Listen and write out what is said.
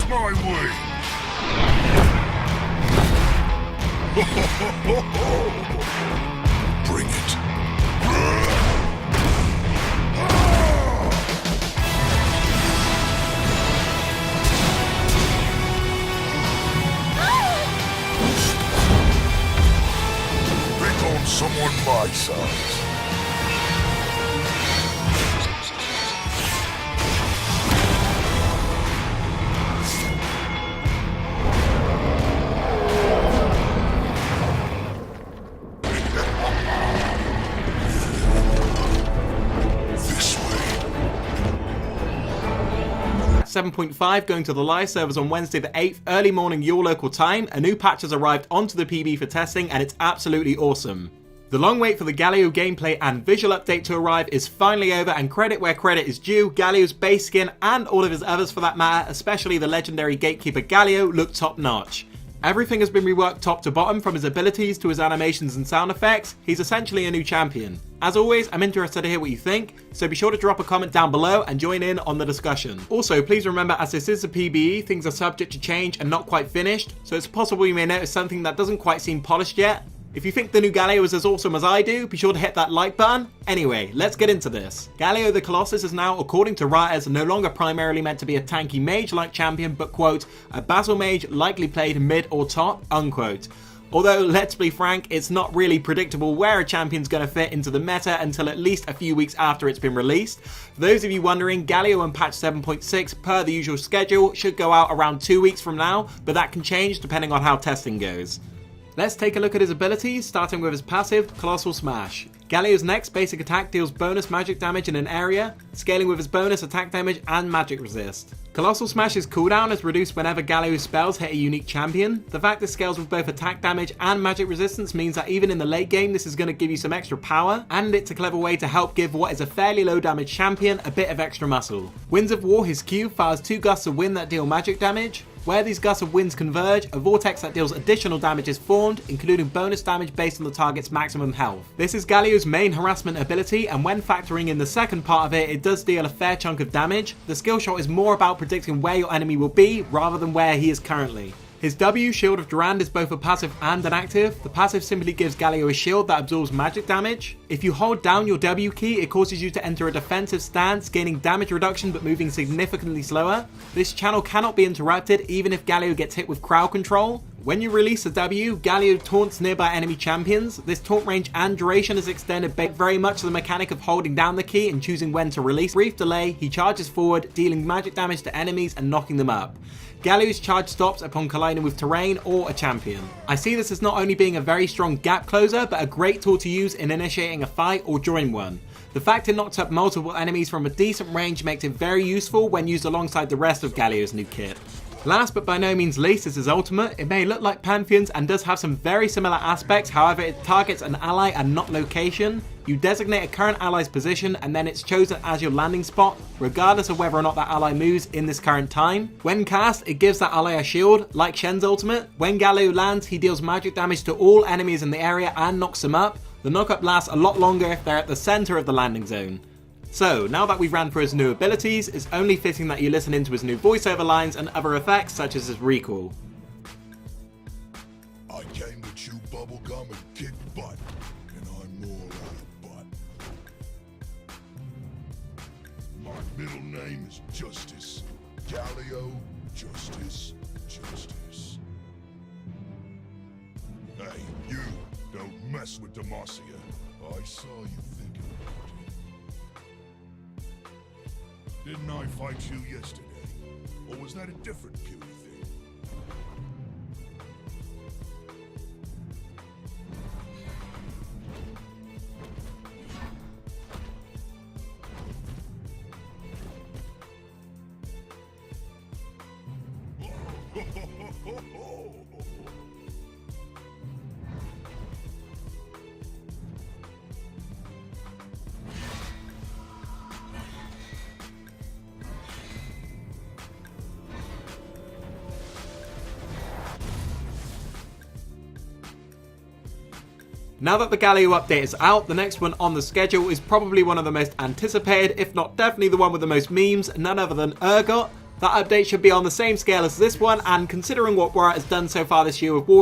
My way! Bring it. Pick on someone my size. This way. 7.5 going to the live servers on Wednesday the 8th, early morning your local time. A new patch has arrived onto the PB for testing and it's absolutely awesome. The long wait for the Galio gameplay and visual update to arrive is finally over, and credit where credit is due, Galio's base skin and all of his others for that matter, especially the legendary gatekeeper Galio, look top notch. Everything has been reworked top to bottom, from his abilities to his animations and sound effects. He's essentially a new champion. As always, I'm interested to hear what you think, so be sure to drop a comment down below and join in on the discussion. Also, please remember, as this is a PBE, things are subject to change and not quite finished, so it's possible you may notice something that doesn't quite seem polished yet. If you think the new Galio is as awesome as I do, be sure to hit that like button. Anyway, let's get into this. Galio the Colossus is now, according to writers, no longer primarily meant to be a tanky mage-like champion, but quote, a battle mage likely played mid or top, unquote. Although, let's be frank, it's not really predictable where a champion's going to fit into the meta until at least a few weeks after it's been released. For those of you wondering, Galio and patch 7.6, per the usual schedule, should go out around 2 weeks from now, but that can change depending on how testing goes. Let's take a look at his abilities, starting with his passive, Colossal Smash. Galio's next basic attack deals bonus magic damage in an area, scaling with his bonus attack damage and magic resist. Colossal Smash's cooldown is reduced whenever Galio's spells hit a unique champion. The fact this scales with both attack damage and magic resistance means that even in the late game this is going to give you some extra power, and it's a clever way to help give what is a fairly low damage champion a bit of extra muscle. Winds of War, his Q, fires 2 gusts of wind that deal magic damage. Where these gusts of winds converge, a vortex that deals additional damage is formed, including bonus damage based on the target's maximum health. This is Galio's main harassment ability, and when factoring in the second part of it, it does deal a fair chunk of damage. The skill shot is more about predicting where your enemy will be, rather than where he is currently. His W, Shield of Durand, is both a passive and an active. The passive simply gives Galio a shield that absorbs magic damage. If you hold down your W key, it causes you to enter a defensive stance, gaining damage reduction but moving significantly slower. This channel cannot be interrupted even if Galio gets hit with crowd control. When you release the W, Galio taunts nearby enemy champions. This taunt range and duration is extended very much to the mechanic of holding down the key and choosing when to release. Brief delay, he charges forward, dealing magic damage to enemies and knocking them up. Galio's charge stops upon colliding with terrain or a champion. I see this as not only being a very strong gap closer, but a great tool to use in initiating a fight or during one. The fact it knocks up multiple enemies from a decent range makes it very useful when used alongside the rest of Galio's new kit. Last but by no means least is his ultimate. It may look like Pantheon's and does have some very similar aspects, however it targets an ally and not location. You designate a current ally's position and then it's chosen as your landing spot, regardless of whether or not that ally moves in this current time. When cast, it gives that ally a shield, like Shen's ultimate. When Galio lands, he deals magic damage to all enemies in the area and knocks them up. The knockup lasts a lot longer if they're at the center of the landing zone. So, now that we've ran through his new abilities, it's only fitting that you listen into his new voiceover lines and other effects such as his recall. I came to chew bubblegum and kick butt, and I'm more out of butt. My middle name is Justice. Galio, Justice, Justice. Hey, you, don't mess with Demacia. I saw you thinking about it. Didn't I fight you yesterday? Or was that a different puny thing? Now that the Galio update is out, the next one on the schedule is probably one of the most anticipated, if not definitely the one with the most memes, none other than Urgot. That update should be on the same scale as this one, and considering what Borat has done so far this year with War